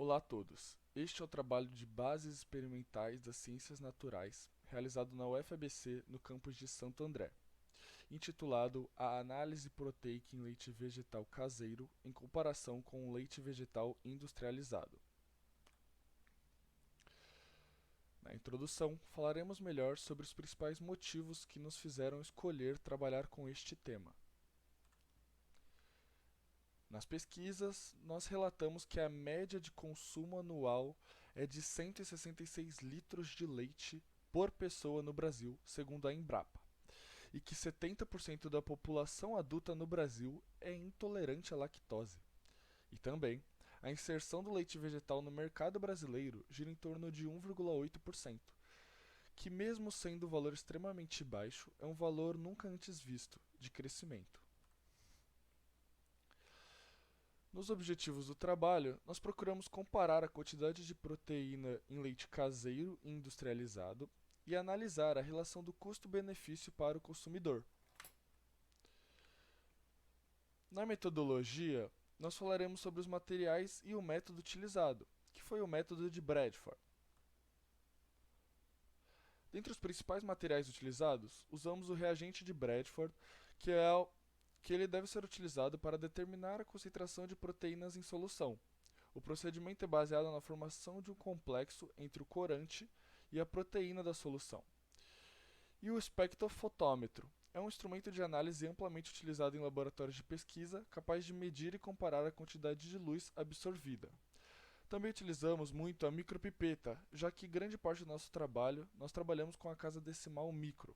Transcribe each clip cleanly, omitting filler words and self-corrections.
Olá a todos. Este é o trabalho de Bases Experimentais das Ciências Naturais, realizado na UFABC no campus de Santo André, intitulado A Análise Proteica em Leite Vegetal Caseiro em comparação com o leite vegetal industrializado. Na introdução, falaremos melhor sobre os principais motivos que nos fizeram escolher trabalhar com este tema. Nas pesquisas, nós relatamos que a média de consumo anual é de 166 litros de leite por pessoa no Brasil, segundo a Embrapa, e que 70% da população adulta no Brasil é intolerante à lactose. E também, a inserção do leite vegetal no mercado brasileiro gira em torno de 1,8%, que mesmo sendo um valor extremamente baixo, é um valor nunca antes visto de crescimento. Nos objetivos do trabalho, nós procuramos comparar a quantidade de proteína em leite caseiro e industrializado e analisar a relação do custo-benefício para o consumidor. Na metodologia, nós falaremos sobre os materiais e o método utilizado, que foi o método de Bradford. Dentre os principais materiais utilizados, usamos o reagente de Bradford, que ele deve ser utilizado para determinar a concentração de proteínas em solução. O procedimento é baseado na formação de um complexo entre o corante e a proteína da solução. E o espectrofotômetro é um instrumento de análise amplamente utilizado em laboratórios de pesquisa, capaz de medir e comparar a quantidade de luz absorvida. Também utilizamos muito a micropipeta, já que grande parte do nosso trabalho nós trabalhamos com a casa decimal micro.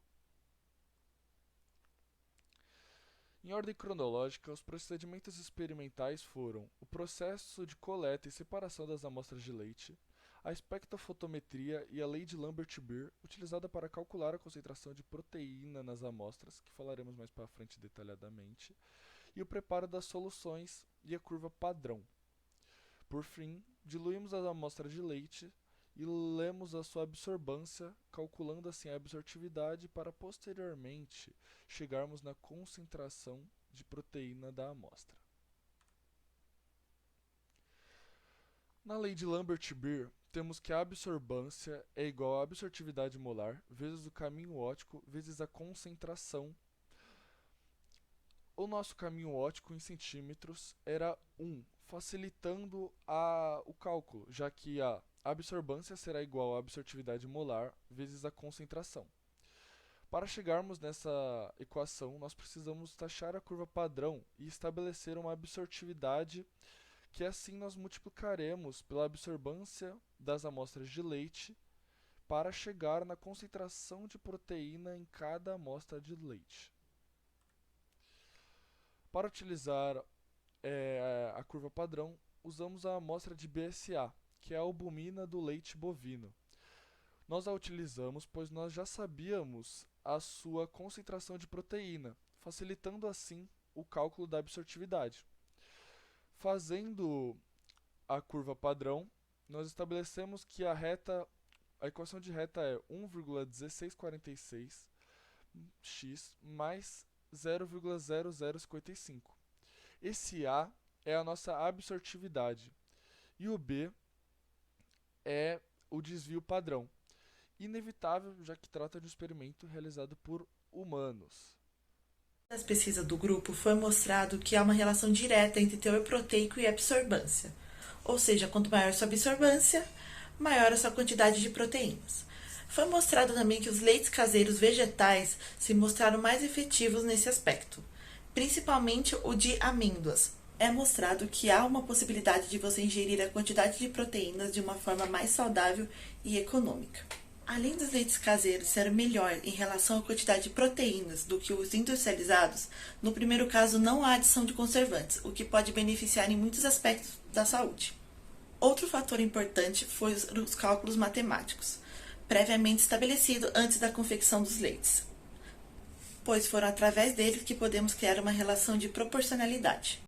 Em ordem cronológica, os procedimentos experimentais foram o processo de coleta e separação das amostras de leite, a espectrofotometria e a lei de Lambert-Beer, utilizada para calcular a concentração de proteína nas amostras, que falaremos mais para frente detalhadamente, e o preparo das soluções e a curva padrão. Por fim, diluímos a amostra de leite e lemos a sua absorvância, calculando assim a absortividade para posteriormente chegarmos na concentração de proteína da amostra. Na lei de Lambert-Beer, temos que a absorbância é igual à absortividade molar vezes o caminho óptico vezes a concentração. O nosso caminho óptico em centímetros era 1, facilitando o cálculo, já que a absorbância será igual à absortividade molar vezes a concentração. Para chegarmos nessa equação, nós precisamos taxar a curva padrão e estabelecer uma absortividade que assim nós multiplicaremos pela absorbância das amostras de leite para chegar na concentração de proteína em cada amostra de leite. Para utilizar a curva padrão, usamos a amostra de BSA, que é a albumina do leite bovino. Nós a utilizamos pois nós já sabíamos a sua concentração de proteína, facilitando assim o cálculo da absortividade. Fazendo a curva padrão, nós estabelecemos que a equação de reta é 1,1646 x mais 0,0055. Esse A é a nossa absortividade e o B é o desvio padrão. Inevitável, já que trata de um experimento realizado por humanos. Nas pesquisas do grupo foi mostrado que há uma relação direta entre teor proteico e absorbância, ou seja, quanto maior sua absorbância, maior a sua quantidade de proteínas. Foi mostrado também que os leites caseiros vegetais se mostraram mais efetivos nesse aspecto, principalmente o de amêndoas. É mostrado que há uma possibilidade de você ingerir a quantidade de proteínas de uma forma mais saudável e econômica. Além dos leites caseiros ser melhor em relação à quantidade de proteínas do que os industrializados, no primeiro caso não há adição de conservantes, o que pode beneficiar em muitos aspectos da saúde. Outro fator importante foi os cálculos matemáticos, previamente estabelecido antes da confecção dos leites, pois foram através deles que podemos criar uma relação de proporcionalidade.